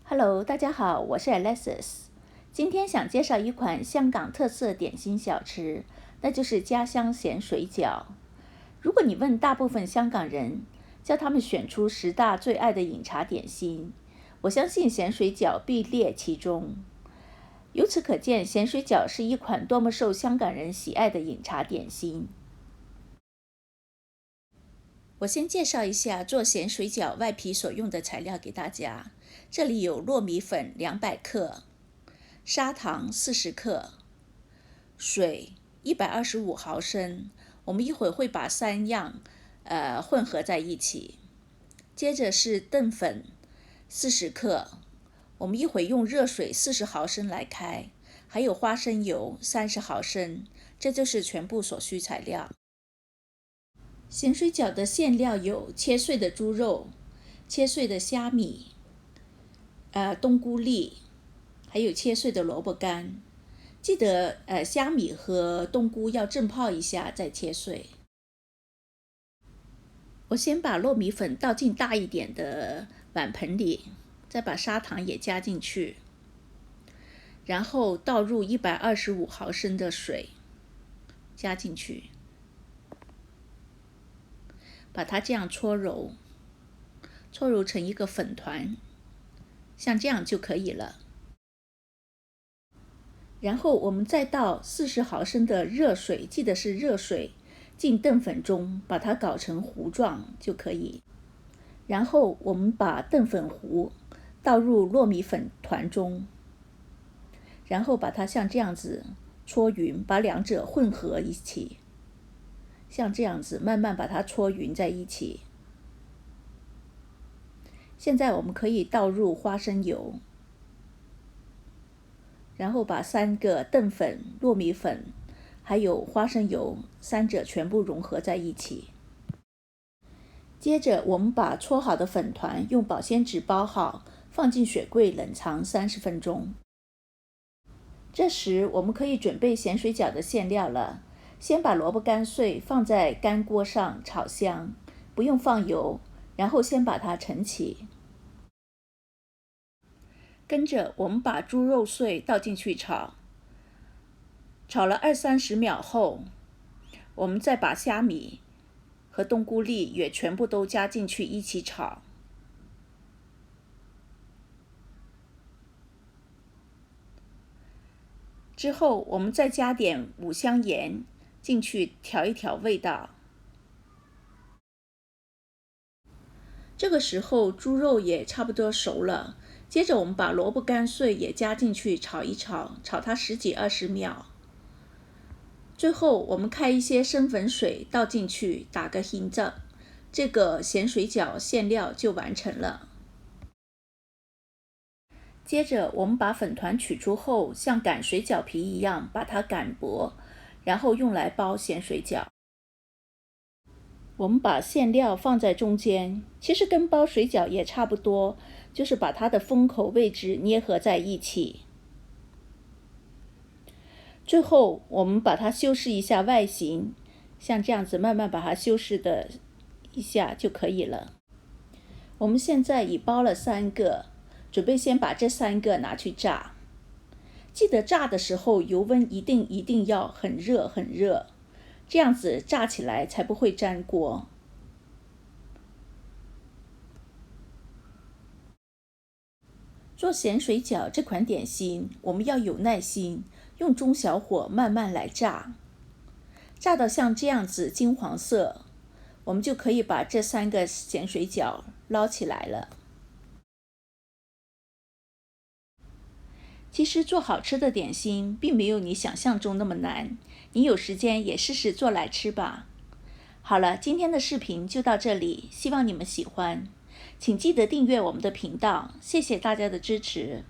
Hello，大家好，我是 Alexis。今天想介绍一款香港特色点心小吃，那就是家乡咸水饺。如果你问大部分香港人，叫他们选出10大最爱的饮茶点心，我相信咸水饺必列其中。由此可见，咸水饺是一款多么受香港人喜爱的饮茶点心。我先介绍一下做咸水饺外皮所用的材料给大家。这里有糯米粉200克，砂糖40克，水125毫升。我们一会儿会把3样混合在一起。接着是淀粉40克，我们一会儿用热水40毫升来开，还有花生油30毫升。这就是全部所需材料。咸水饺的馅料有切碎的猪肉、切碎的虾米、冬菇粒，还有切碎的萝卜干。记得虾米和冬菇要浸泡一下再切碎。我先把糯米粉倒进大一点的碗盆里，再把砂糖也加进去，然后倒入125毫升的水加进去，把它这样搓揉成一个粉团，像这样就可以了。然后我们再倒40毫升的热水，记得是热水，进淀粉中，把它搞成糊状就可以。然后我们把淀粉糊倒入糯米粉团中，然后把它像这样子搓匀，把两者混合一起，像这样子慢慢把它搓匀在一起。现在我们可以倒入花生油，然后把3个淀粉、糯米粉还有花生油3者全部融合在一起。接着我们把搓好的粉团用保鲜纸包好，放进雪柜冷藏30分钟。这时我们可以准备咸水饺的馅料了。先把萝卜干碎放在干锅上炒香，不用放油，然后先把它盛起。跟着我们把猪肉碎倒进去炒，炒了20-30秒后，我们再把虾米和冬菇粒也全部都加进去一起炒。之后我们再加点五香盐进去调一调味道。这个时候猪肉也差不多熟了，接着我们把萝卜干碎也加进去炒一炒，炒它10几20秒。最后我们开一些生粉水倒进去，打个hình状，这个咸水饺馅料就完成了。接着我们把粉团取出后，像擀水饺皮一样把它擀薄，然后用来包咸水饺。我们把馅料放在中间，其实跟包水饺也差不多，就是把它的封口位置捏合在一起。最后我们把它修饰一下外形，像这样子慢慢把它修饰的一下就可以了。我们现在已包了3个，准备先把这3个拿去炸。记得炸的时候油温一定要很热很热，这样子炸起来才不会粘锅。做咸水饺这款点心，我们要有耐心，用中小火慢慢来炸，炸到像这样子金黄色，我们就可以把这3个咸水饺捞起来了。其实做好吃的点心并没有你想象中那么难，你有时间也试试做来吃吧。好了，今天的视频就到这里，希望你们喜欢。请记得订阅我们的频道，谢谢大家的支持。